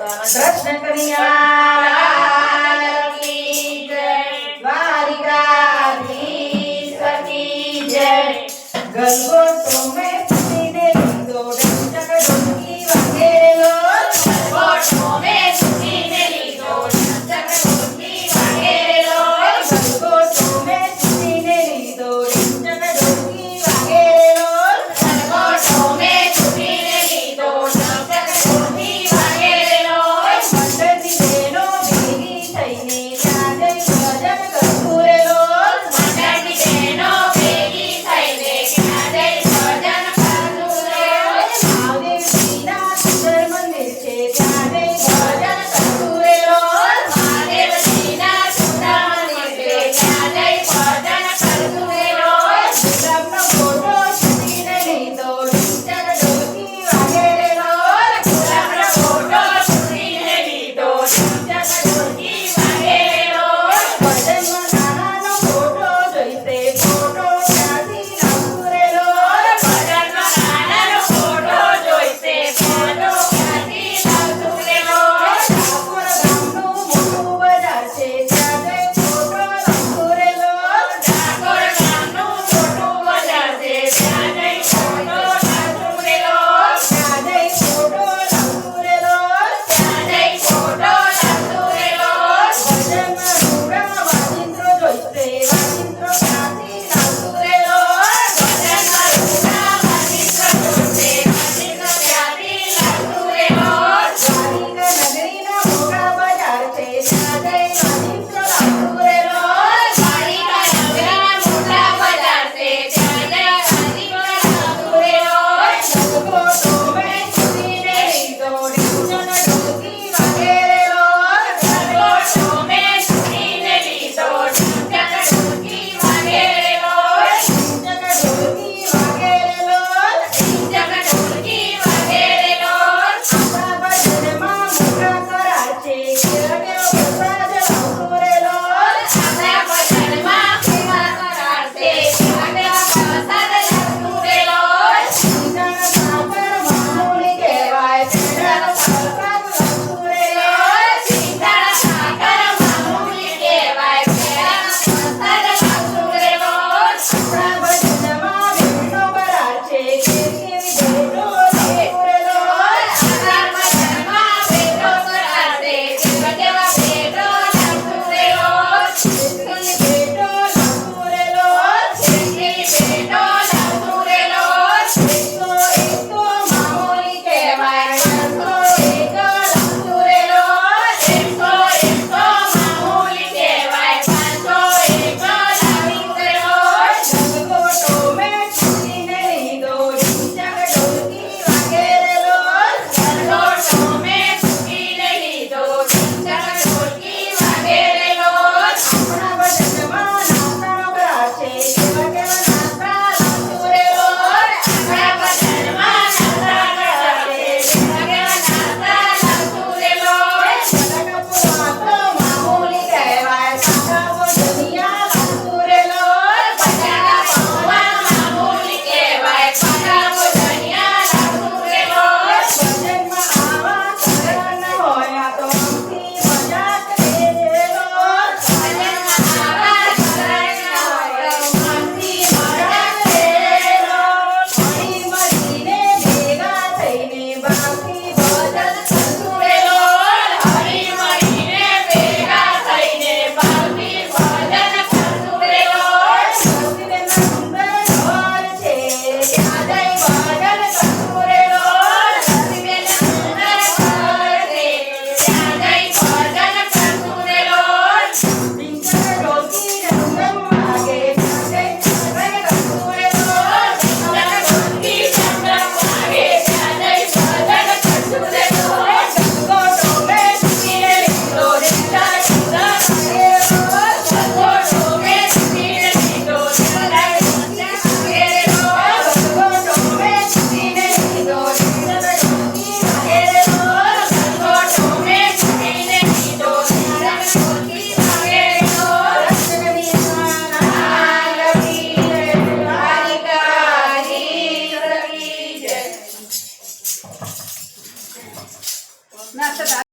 કૃષ્ણ કનૈયા દ્વારિકાધીશ કી જય. ગલગો તો મેં પૂરીને લીધો ડંચક ડોલકી વાગેલો. ગલગો તો મેં પૂરીને લીધો ડંચક ડોલકી વાગેલો. ગલગો તો મેં પૂરીને લીધો ડંચક ડોલકી વાગેલો. ગલગો તો મેં પૂરીને લીધો ડંચક ડોલકી વાગેલો. મંડળની બહેનો ભેગી થઈને ત્યાં જઈ ભજન કરતું રેલો. મંડળની બહેનો ભેગી થઈને ત્યાં જઈ ભજન કરતું રેલો. મહાદેવજીના સુંદર મંદિર છે ત્યાં જઈ ભજન કરતું રેલો. મહાદેવજીના સુંદર મંદિર છે ત્યાં જઈ ભજન કરતું રેલો. ગુલાબનો ફોટો છૂટીને લીધો ડંચક ડોલકી વાગેલો. ગુલાબનો ફોટો છૂટીને લીધો ડંચક ડોલકી વાગેલો. ભજનમાં નાનાનો ફોટો જોઈશે ફોટો ત્યાંથી લાવતું રેલો. ભજનમાં નાનાનો ફોટો જોઈશે ફોટો ત્યાંથી લાવતું રેલો. ઠાકોર ગામનું મોટું બજાર છે ત્યાં જઈ ફોટો લાવતું રેલો. ઠાકોર ગામનું મોટું બજાર છે ત્યાં જઈ ફોટો લાવતું રેલો. ત્યાં જઈ ફોટો લાવતું રેલો. ત્યાં જઈ ફોટો લાવતું રેલો. ભજનમાં રૂડા વાજિંત્રો જોઈશે વાજિંત્રો ત્યાંથી લાવતું રેલો. ભજનમાં રૂડા વાજિંત્રો જોઈશે વાજિંત્રો ત્યાંથી લાવતું રેલો. દ્વારિકા નગરીના મોટા બજાર છે ત્યાં જઈ વાજિંત્રો લાવતું રેલો. દ્વારિકા નગરીના મોટા બજાર છે ત્યાં જઈ વાજિંત્રો લાવતું રેલો. ગલગો તો મેં છૂટીને લીધો ડંચક ડોલકી વાગેલો. ગલગો તો મેં છૂટીને લીધો ડંચક ડોલકી વાગેલો. ડંચક ડોલકી વાગેલો. ડંચક ડોલકી વાગેલો. આપણા ભજનમાં મોટા કરાર છે કેવો કેવો પ્રસાદ લાવતું રેલો. આપણા ભજનમાં કેવા કરાર છે કેવા કેવા પ્રસાદ લાવતું રેલો. સીતાના સાકર મામૂલી કહેવાય પેડાનો પ્રસાદ લાવતું રેલો. સીતાના સાકર મામૂલી કહેવાય પેડાનો પ્રસાદ લાવતું રેલો. આપણા ભજનમાં ભેટનો કરાર છે કેવી કેવી ભેટો લાવતું રેલો. આપણા ભજનમાં ભેટો કરાર છે કેવા કેવા ભેટો લાવતું રેલો. કેટલી ભેટો લાવતું રેલો. કેટલી ભેટો લાવતું રેલો. એક તો મામૂલી કહેવાય પાંચસો એક લાવતું રેલો. એક તો મામૂલી કહેવાય પાંચસો એક લાવતું રેલો. ગલગો તો મેં છૂટીને લીધો ડંચક ડોલકી વાગેલો. ગલગો તો મેં છૂટીને લીધો ડંચક ડોલકી વાગેલો. આપણા ભજનમાં નાસ્તાનો કરાર છે કેવા કેવા નાસ્તા લાવતું રેલો. આપણા ભજનમાં નાસ્તા કરાર છે કેવા કેવા નાસ્તા લાવતું રેલો. બટાકા તો મામૂલી કહેવાય કાકા ભોજનિયા લાવતું રેલો. બટાકા પૌવા મામૂલી કહેવાય કાકા ભોજનિયા લાવતું રેલો. ભજનમાં આવા કરણ હોય આ તો આમથી મજાક લેજેલો. ભજનમાં આવા કરણ હોય તો આમથી મજાક લેજેલો. મળી મળીને ભેગા થઈને બાકી ભજન કરતું રેલો. હળી મળીને ભેગા થઈને બાકી ભજન કરતું રેલો. સતીબેનના સુંદર ઘર છે ત્યાં જઈ ભજન કરતું રેલો. સતીબેનના સુંદર ઘર છે ત્યાં જઈ ભજન કરતું રેલો. ડંચક ડોલકી રંગમ વાગે ત્યાં જઈ ભજન કરતું રેલો. ડંચક ડોલકી રંગમ વાગે ત્યાં જઈ ભજન કરતું રેલો. ગલગો તો મેં છૂટીને લીધો ડંચક ડોલકી વાગેલો. ગલગો તો મેં છૂટીને લીધો ડંચક ડોલકી વાગેલો. ગલગો તો મેં છૂટીને લીધો ડંચક ડોલકી વાગેલો. ગલગો તો મેં છૂટીને લીધો ડંચક ડોલકી વાગેલો. કૃષ્ણ કનૈયા કી જય. દ્વારિકાધીશ કી જય.